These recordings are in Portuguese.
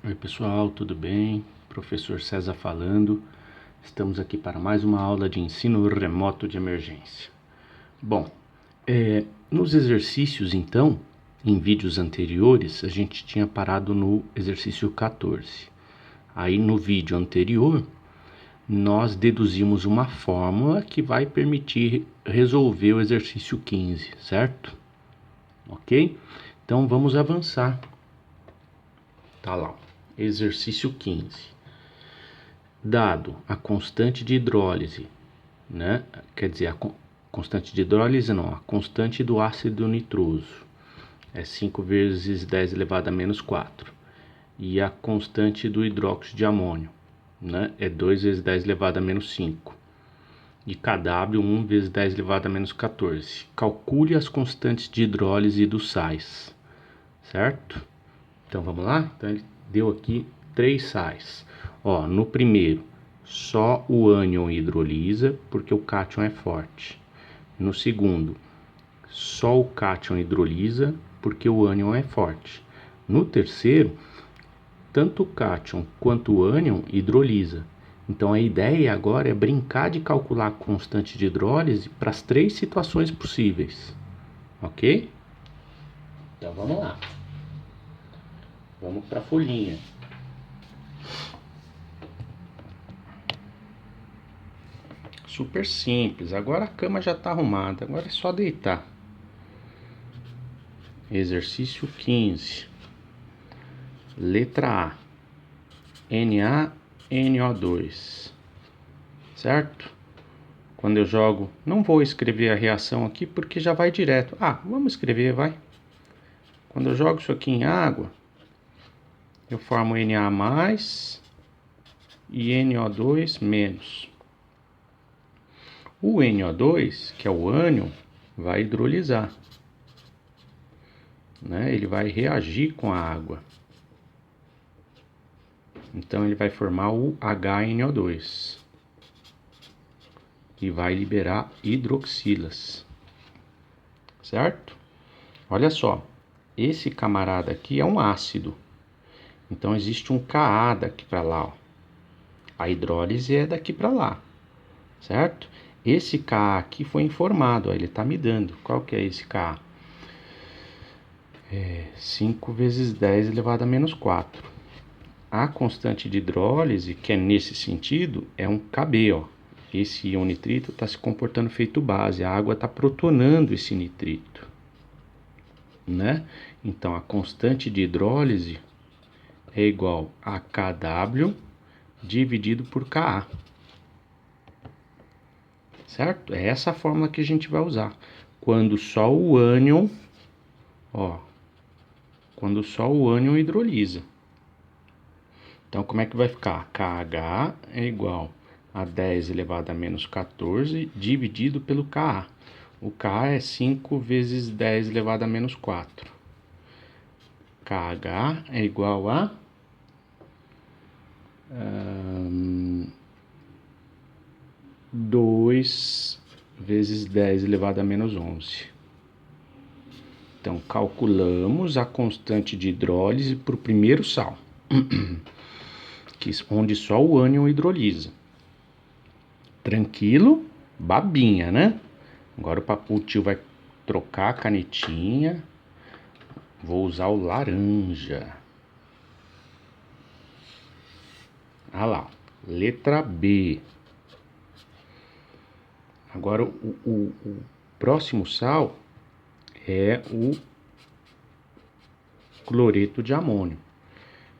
Oi pessoal, tudo bem? Professor César falando. Estamos aqui para mais uma aula de ensino remoto de emergência. Bom, nos exercícios então, em vídeos anteriores, a gente tinha parado no exercício 14. Aí no vídeo anterior, nós deduzimos uma fórmula que vai permitir resolver o exercício 15, certo? Ok? Então vamos avançar. Tá lá, exercício 15. Dado a constante de hidrólise, né? Quer dizer, a constante de hidrólise não, a constante do ácido nitroso é 5 vezes 10 elevado a menos 4. E a constante do hidróxido de amônio, né? É 2 vezes 10 elevado a menos 5. E Kw, 1 vezes 10 elevado a menos 14. Calcule as constantes de hidrólise dos sais, certo? Então vamos lá? Então ele deu aqui 3 sais. Ó, no primeiro, só o ânion hidrolisa, porque o cátion é forte. No segundo, só o cátion hidrolisa, porque o ânion é forte. No terceiro, tanto o cátion quanto o ânion hidrolisa. Então a ideia agora é brincar de calcular a constante de hidrólise para as 3 situações possíveis. Ok? Então vamos lá. Vamos para a folhinha. Super simples. Agora a cama já está arrumada. Agora é só deitar. Exercício 15. Letra A. NaNO2. Certo? Quando eu jogo, não vou escrever a reação aqui porque já vai direto. Vamos escrever, vai. Quando eu jogo isso aqui em água, eu formo Na+ e NO2-. O NO2, que é o ânion, vai hidrolisar, né? Ele vai reagir com a água. Então ele vai formar o HNO2 e vai liberar hidroxilas, certo? Olha só, esse camarada aqui é um ácido, então existe um Ka daqui para lá, ó. A hidrólise é daqui para lá, certo? Esse Ka aqui foi informado, ó, ele está me dando. Qual que é esse Ka? 5 vezes 10 elevado a menos 4. A constante de hidrólise, que é nesse sentido, é um Kb, ó. Esse íon nitrito está se comportando feito base, a água está protonando esse nitrito, né? Então a constante de hidrólise é igual a Kw dividido por Ka, certo? É essa a fórmula que a gente vai usar quando só o ânion, ó, quando só o ânion hidrolisa. Então como é que vai ficar? KH é igual a 10 elevado a menos 14 dividido pelo Ka. O Ka é 5 vezes 10 elevado a menos 4. KH é igual a 2 vezes 10 elevado a menos 11. Então, calculamos a constante de hidrólise para o primeiro sal, onde só o ânion hidrolisa. Tranquilo? Babinha, né? Agora o papo tio vai trocar a canetinha. Vou usar o laranja. Ah lá, letra B. Agora o próximo sal é o cloreto de amônio.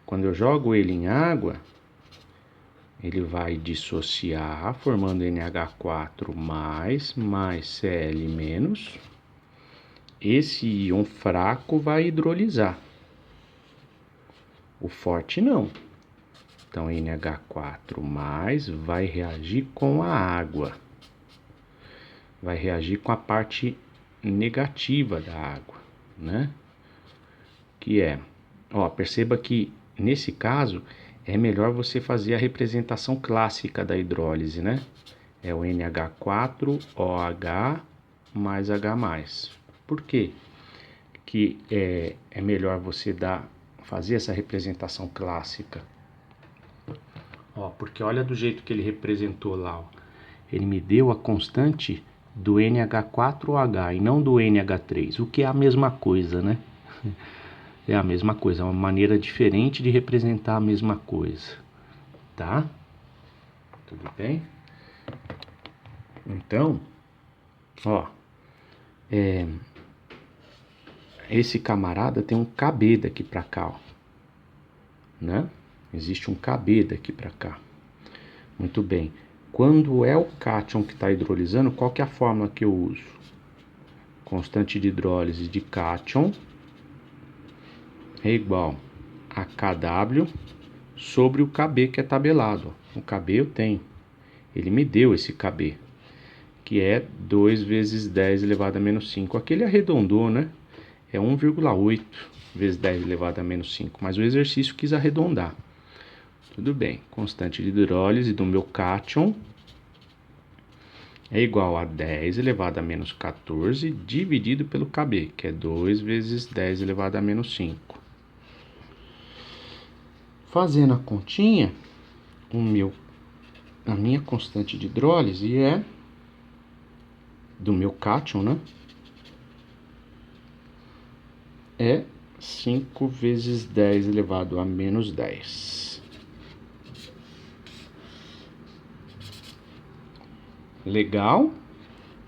Quando eu jogo ele em água, ele vai dissociar, formando NH4+, mais Cl-. Esse íon fraco vai hidrolisar. O forte não. Então, NH4+ vai reagir com a água. Vai reagir com a parte negativa da água, né? Que é, ó, perceba que nesse caso é melhor você fazer a representação clássica da hidrólise, né? É o NH4OH mais H+. Por quê? Que é melhor você fazer essa representação clássica. Ó, porque olha do jeito que ele representou lá, ó. Ele me deu a constante do NH4OH e não do NH3, o que é a mesma coisa, né? É a mesma coisa, é uma maneira diferente de representar a mesma coisa, tá? Tudo bem? Então, ó, esse camarada tem um KB daqui pra cá, ó, né? Existe um KB daqui pra cá. Muito bem. Quando é o cátion que está hidrolisando, qual que é a fórmula que eu uso? Constante de hidrólise de cátion é igual a KW sobre o KB que é tabelado. O KB eu tenho. Ele me deu esse KB, que é 2 vezes 10 elevado a menos 5. Aqui ele arredondou, né? É 1,8 vezes 10 elevado a menos 5. Mas o exercício quis arredondar. Tudo bem. Constante de hidrólise do meu cátion é igual a 10 elevado a menos 14 dividido pelo KB, que é 2 vezes 10 elevado a menos 5. Fazendo a continha, a minha constante de hidrólise é do meu cátion, né? É 5 vezes 10 elevado a menos 10. Legal?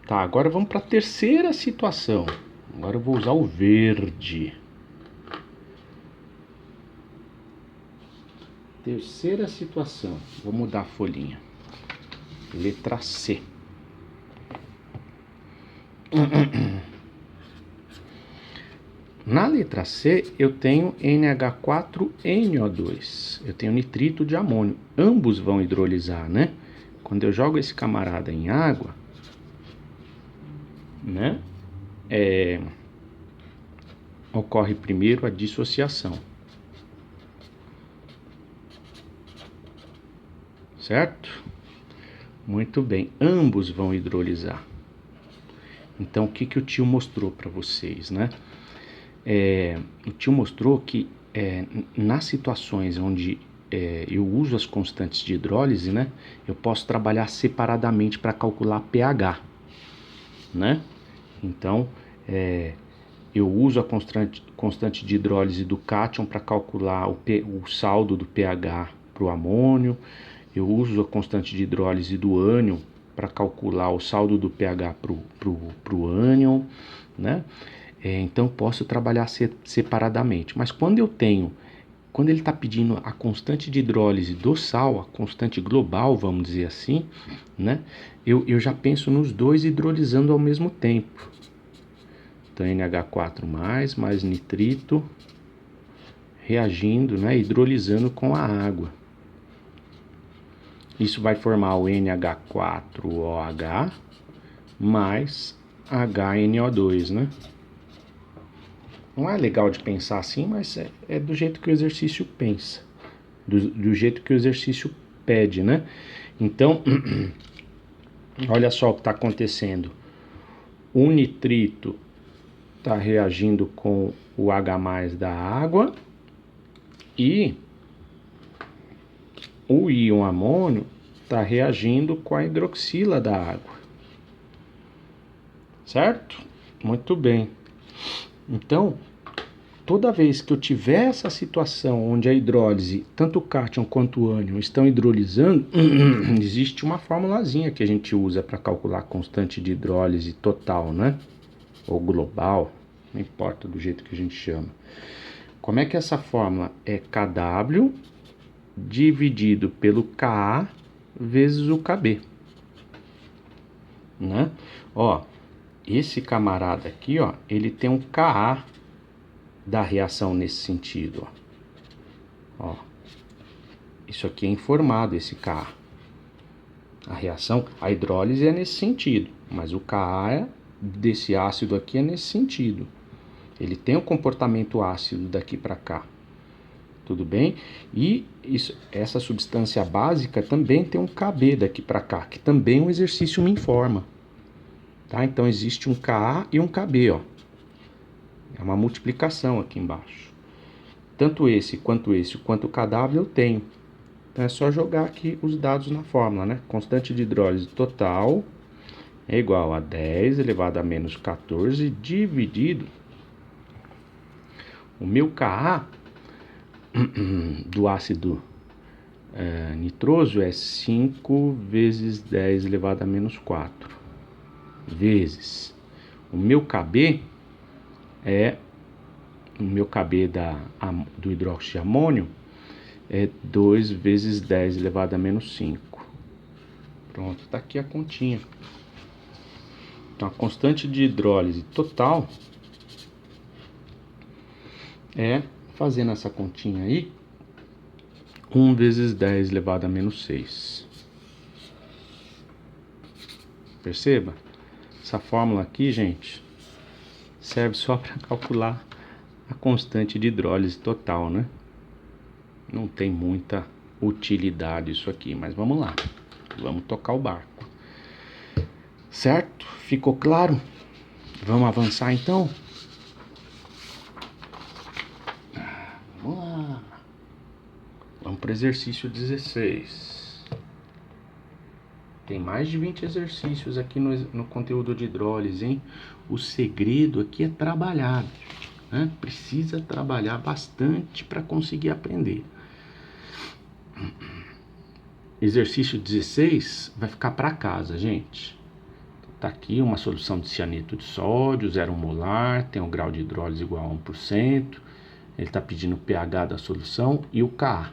Tá, agora vamos para a terceira situação. Agora eu vou usar o verde. Terceira situação. Vou mudar a folhinha. Letra C. Na letra C, eu tenho NH4NO2. Eu tenho nitrito de amônio. Ambos vão hidrolisar, né? Quando eu jogo esse camarada em água, né? Ocorre primeiro a dissociação. Certo? Muito bem. Ambos vão hidrolisar. Então, o que o tio mostrou para vocês, né? O tio mostrou que nas situações onde eu uso as constantes de hidrólise, né? Eu posso trabalhar separadamente para calcular pH, né? Então, eu uso a constante de hidrólise do cátion para calcular o saldo do pH para o amônio. Eu uso a constante de hidrólise do ânion para calcular o saldo do pH para o ânion, né? Então, posso trabalhar separadamente. Mas quando ele está pedindo a constante de hidrólise do sal, a constante global, vamos dizer assim, né? Eu já penso nos dois hidrolisando ao mesmo tempo. Então, NH4+, mais nitrito, reagindo, né? Hidrolisando com a água. Isso vai formar o NH4OH mais HNO2, né? Não é legal de pensar assim, mas é do jeito que o exercício pensa. Do jeito que o exercício pede, né? Então, olha só o que está acontecendo. O nitrito está reagindo com o H+ da água e o íon amônio está reagindo com a hidroxila da água. Certo? Muito bem. Então, toda vez que eu tiver essa situação onde a hidrólise, tanto o cátion quanto o ânion estão hidrolisando, existe uma formulazinha que a gente usa para calcular a constante de hidrólise total, né? Ou global, não importa do jeito que a gente chama. Como é que essa fórmula? É KW dividido pelo Ka vezes o Kb, né? Ó, esse camarada aqui, ó, ele tem um Ka da reação nesse sentido, ó. Isso aqui é informado, esse Ka. A reação, a hidrólise é nesse sentido, mas o Ka desse ácido aqui é nesse sentido. Ele tem um comportamento ácido daqui para cá. Tudo bem? E essa substância básica também tem um Kb daqui para cá, que também o exercício me informa. Tá? Então existe um Ka e um Kb, ó. É uma multiplicação aqui embaixo. tanto esse, quanto o cadáver eu tenho. Então é só jogar aqui os dados na fórmula, né? Constante de hidrólise total é igual a 10 elevado a menos 14 dividido o meu Ka do ácido nitroso é 5 vezes 10 elevado a menos 4 vezes o meu Kb do hidróxido de amônio é 2 vezes 10 elevado a menos 5. Pronto, tá aqui a continha. Então a constante de hidrólise total é, fazendo essa continha aí, 1 vezes 10 elevado a menos 6. Perceba? Essa fórmula aqui, gente, serve só para calcular a constante de hidrólise total, né? Não tem muita utilidade isso aqui, mas vamos lá. Vamos tocar o barco. Certo? Ficou claro? Vamos avançar então? Vamos lá. Vamos para o exercício 16. Tem mais de 20 exercícios aqui no conteúdo de hidrólise, hein? O segredo aqui é trabalhar, né? Precisa trabalhar bastante para conseguir aprender. Exercício 16 vai ficar para casa, gente. Tá aqui uma solução de cianeto de sódio, 0 molar, tem um grau de hidrólise igual a 1%. Ele está pedindo o pH da solução e o Ka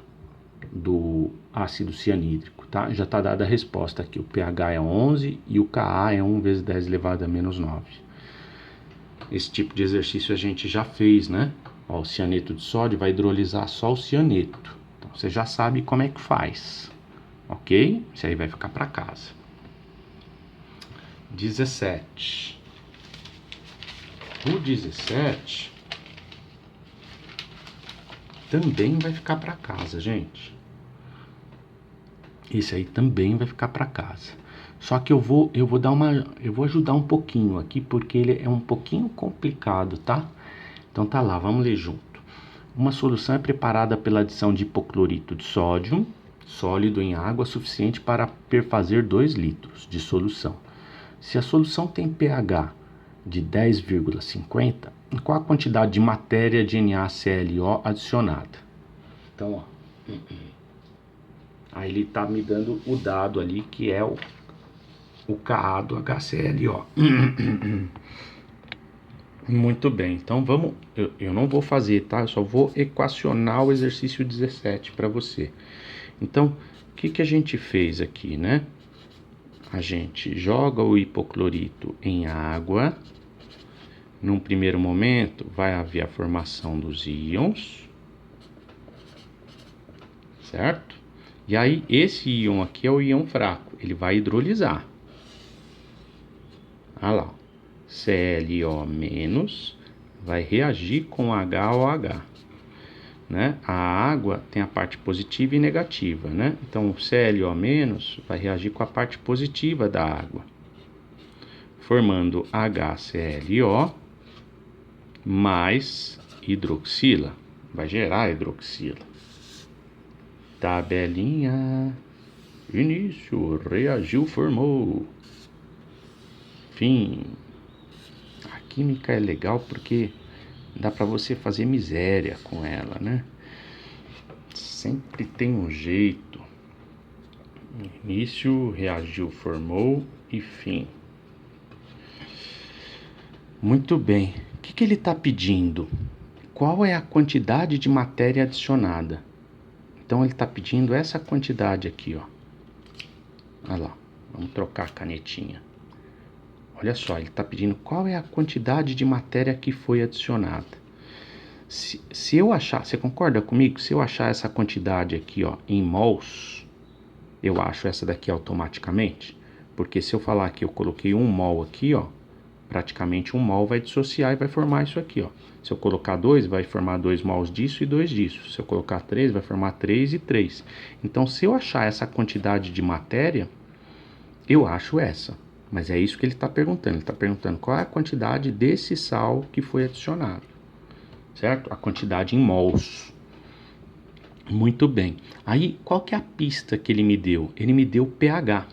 do ácido cianídrico, tá? Já está dada a resposta aqui, o pH é 11 e o Ka é 1 vezes 10 elevado a menos 9. Esse tipo de exercício a gente já fez, né? Ó, o cianeto de sódio vai hidrolisar só o cianeto. Então você já sabe como é que faz, ok? Isso aí vai ficar para casa. 17. O 17 também vai ficar para casa, gente. Esse aí também vai ficar para casa. Só que eu vou ajudar um pouquinho aqui, porque ele é um pouquinho complicado, tá? Então tá lá, vamos ler junto. Uma solução é preparada pela adição de hipoclorito de sódio, sólido em água suficiente para perfazer 2 litros de solução. Se a solução tem pH de 10,50, qual a quantidade de matéria de NaClO adicionada? Então, ó, aí ele tá me dando o dado ali, que é o Ka do HClO. Muito bem, então vamos, eu não vou fazer, tá? Eu só vou equacionar o exercício 17 para você. Então, o que a gente fez aqui, né? A gente joga o hipoclorito em água. Num primeiro momento, vai haver a formação dos íons, certo? E aí, esse íon aqui é o íon fraco, ele vai hidrolisar. Olha lá, ClO- vai reagir com HOH, né? A água tem a parte positiva e negativa, né? Então, o ClO- vai reagir com a parte positiva da água, formando HClO mais hidroxila, vai gerar hidroxila. Tabelinha. Início, reagiu, formou. Fim. A química é legal porque dá para você fazer miséria com ela, né? Sempre tem um jeito. Início, reagiu, formou e fim. Muito bem. O que ele está pedindo? Qual é a quantidade de matéria adicionada? Então ele está pedindo essa quantidade aqui, ó. Olha lá, vamos trocar a canetinha. Olha só, ele está pedindo qual é a quantidade de matéria que foi adicionada. Se eu achar, você concorda comigo? Se eu achar essa quantidade aqui, ó, em mols, eu acho essa daqui automaticamente. Porque se eu falar que eu coloquei 1 mol aqui, ó, praticamente 1 mol vai dissociar e vai formar isso aqui, ó. Se eu colocar 2, vai formar 2 mols disso e 2 disso. Se eu colocar 3, vai formar 3 e 3. Então, se eu achar essa quantidade de matéria, eu acho essa. Mas é isso que ele está perguntando. Ele está perguntando qual é a quantidade desse sal que foi adicionado. certo? A quantidade em mols. Muito bem. Aí, qual que é a pista que ele me deu? Ele me deu o pH.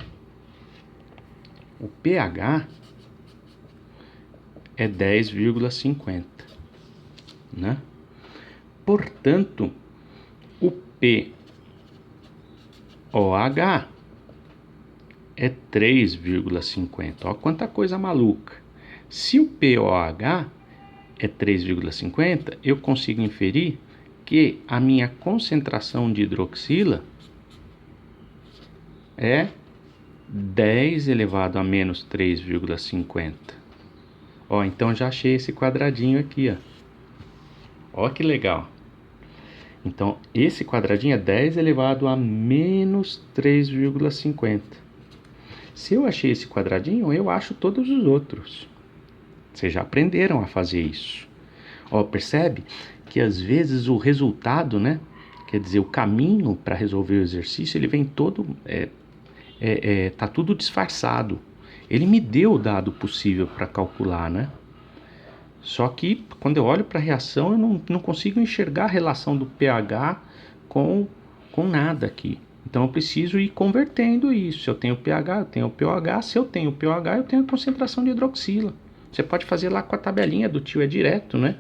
O pH é 10,50, né? Portanto, o pOH é 3,50. Ó, quanta coisa maluca. Se o pOH é 3,50, eu consigo inferir que a minha concentração de hidroxila é 10 elevado a menos 3,50. Ó, então já achei esse quadradinho aqui, ó. Ó que legal. Então, esse quadradinho é 10 elevado a menos 3,50. Se eu achei esse quadradinho, eu acho todos os outros. Vocês já aprenderam a fazer isso. Ó, percebe que às vezes o resultado, né? Quer dizer, o caminho para resolver o exercício, ele vem todo... tá tudo disfarçado. Ele me deu o dado possível para calcular, né? Só que quando eu olho para a reação, eu não consigo enxergar a relação do pH com nada aqui. Então eu preciso ir convertendo isso. Se eu tenho pH, eu tenho pOH. Se eu tenho pOH, eu tenho a concentração de hidroxila. Você pode fazer lá com a tabelinha do tio, é direto, né?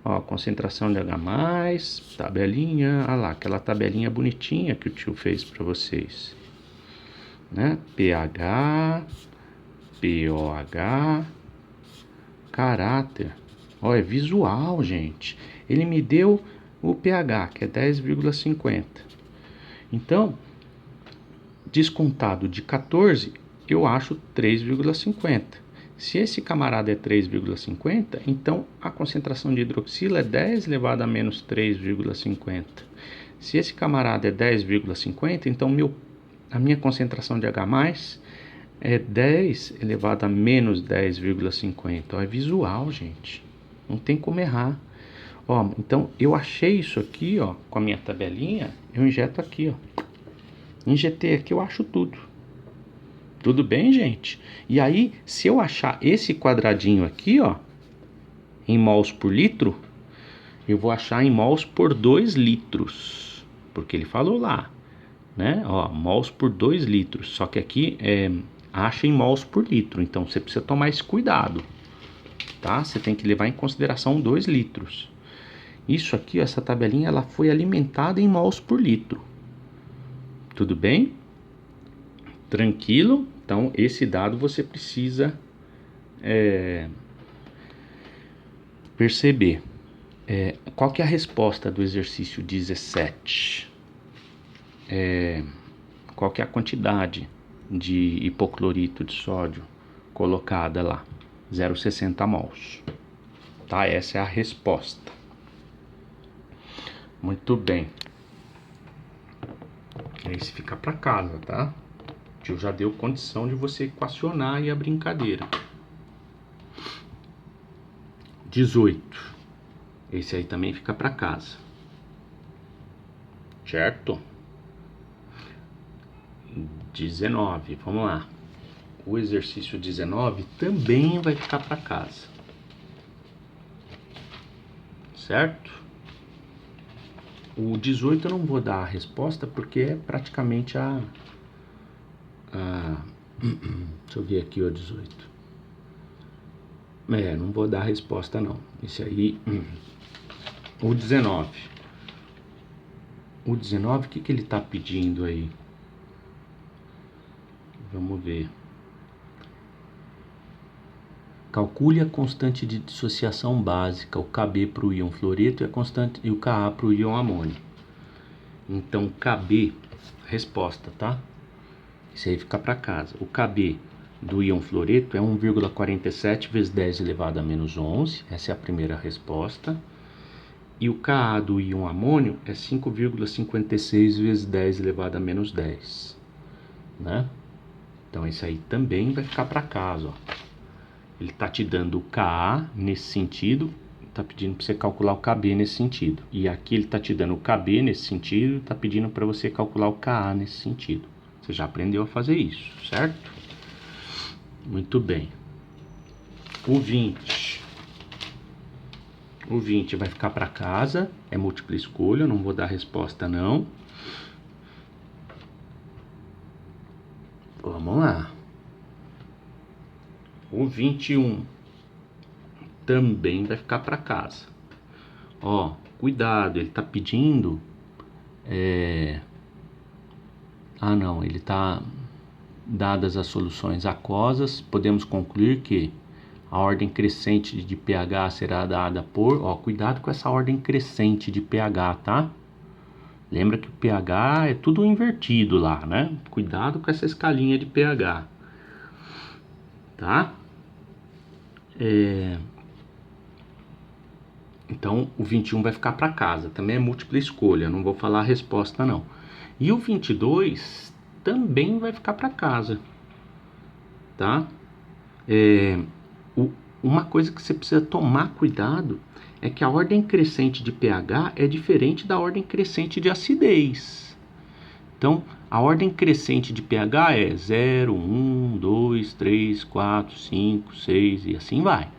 Ó, concentração de H+, tabelinha, olha lá, aquela tabelinha bonitinha que o tio fez para vocês, né? pH, pOH, caráter. Ó, é visual, gente. Ele me deu o pH, que é 10,50. Então, descontado de 14, eu acho 3,50. Se esse camarada é 3,50, então a concentração de hidroxila é 10 elevado a menos 3,50. Se esse camarada é 10,50, então a minha concentração de H+, é 10 elevado a menos 10,50. É visual, gente. Não tem como errar. Ó, então eu achei isso aqui, ó, com a minha tabelinha, eu injeto aqui, ó. Injetei aqui, eu acho tudo. Tudo bem, gente? E aí, se eu achar esse quadradinho aqui, ó, em mols por litro, eu vou achar em mols por 2 litros. Porque ele falou lá, né? Ó, mols por 2 litros. Só que aqui acha em mols por litro. Então, você precisa tomar esse cuidado, tá? Você tem que levar em consideração 2 litros. Isso aqui, essa tabelinha, ela foi alimentada em mols por litro. Tudo bem? Tranquilo? Então, esse dado você precisa perceber. Qual que é a resposta do exercício 17? Qual que é a quantidade de hipoclorito de sódio colocada lá? 0,60 mols. Tá? Essa é a resposta. Muito bem. Aí você fica para casa, tá? O tio já deu condição de você equacionar aí a brincadeira. 18. Esse aí também fica para casa. Certo? 19. Vamos lá. O exercício 19 também vai ficar para casa. Certo? O 18 eu não vou dar a resposta porque é praticamente deixa eu ver aqui o 18. Não vou dar a resposta não. Esse aí. O 19. O 19, o que ele tá pedindo aí? Vamos ver. Calcule a constante de dissociação básica, o Kb para o íon fluoreto e o Ka para o íon amônio. Então, Kb, resposta, tá? Isso aí fica para casa. O Kb do íon fluoreto é 1,47 vezes 10 elevado a menos 11. Essa é a primeira resposta. E o Ka do íon amônio é 5,56 vezes 10 elevado a menos 10. Né? Então, isso aí também vai ficar para casa, ó. Ele está te dando o Ka nesse sentido, está pedindo para você calcular o Kb nesse sentido. E aqui ele está te dando o Kb nesse sentido, está pedindo para você calcular o Ka nesse sentido. Você já aprendeu a fazer isso, certo? Muito bem. O 20. O 20 vai ficar para casa, é múltipla escolha, eu não vou dar resposta não. Vamos lá. O 21 também vai ficar para casa. Ó, cuidado, ele tá pedindo... Ah não, ele tá... Dadas as soluções aquosas, podemos concluir que a ordem crescente de pH será dada por... Ó, cuidado com essa ordem crescente de pH, tá? Lembra que o pH é tudo invertido lá, né? Cuidado com essa escalinha de pH, tá? Então, o 21 vai ficar para casa. Também é múltipla escolha, não vou falar a resposta não. E o 22 também vai ficar para casa, tá? Uma coisa que você precisa tomar cuidado é que a ordem crescente de pH é diferente da ordem crescente de acidez. Então, a ordem crescente de pH é 0, 1, 2, 3, 4, 5, 6 e assim vai,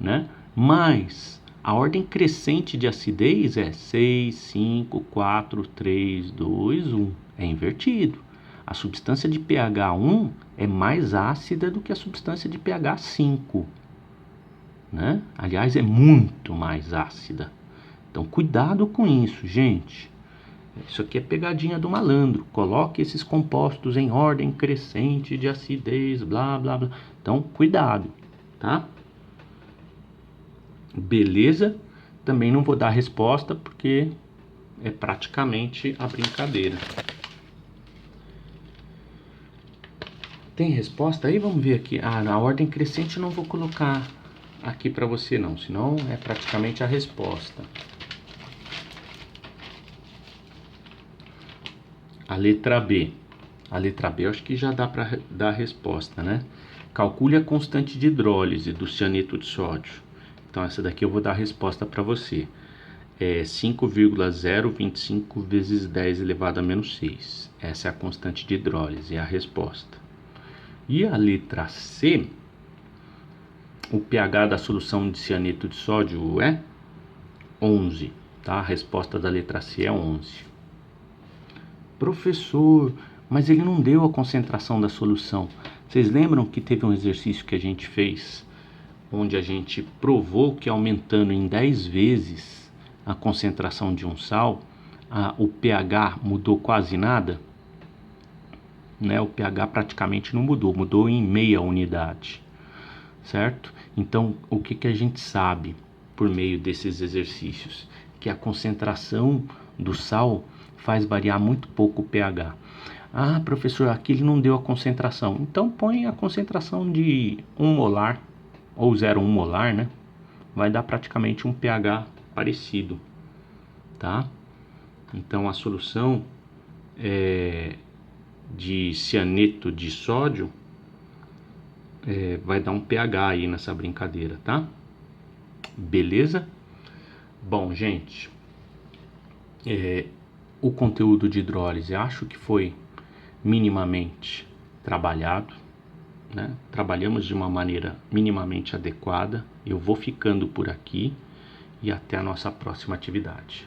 né? Mas a ordem crescente de acidez é 6, 5, 4, 3, 2, 1. É invertido. A substância de pH 1 é mais ácida do que a substância de pH 5. Né? Aliás, é muito mais ácida. Então, cuidado com isso, gente. Isso aqui é pegadinha do malandro. Coloque esses compostos em ordem crescente de acidez, blá, blá, blá. Então, cuidado, tá? Beleza? Também não vou dar resposta porque é praticamente a brincadeira. Tem resposta aí? Vamos ver aqui. Ah, na ordem crescente eu não vou colocar aqui para você não, senão é praticamente a resposta. A letra B. A letra B eu acho que já dá para dar a resposta, né? Calcule a constante de hidrólise do cianeto de sódio. Então essa daqui eu vou dar a resposta para você. É 5,025 vezes 10 elevado a menos 6. Essa é a constante de hidrólise, é a resposta. E a letra C, o pH da solução de cianeto de sódio é 11, tá? A resposta da letra C é 11. Professor, mas ele não deu a concentração da solução. Vocês lembram que teve um exercício que a gente fez, onde a gente provou que aumentando em 10 vezes a concentração de um sal, o pH mudou quase nada? Né? O pH praticamente não mudou, mudou em meia unidade, certo? Então, o que a gente sabe por meio desses exercícios? Que a concentração do sal faz variar muito pouco o pH. Ah, professor, aqui ele não deu a concentração. Então põe a concentração de 1 molar ou 0,1 molar, né? Vai dar praticamente um pH parecido, tá? Então a solução de cianeto de sódio vai dar um pH aí nessa brincadeira, tá? Beleza? Bom, gente, o conteúdo de hidrólise acho que foi minimamente trabalhado, né? Trabalhamos de uma maneira minimamente adequada. Eu vou ficando por aqui e até a nossa próxima atividade.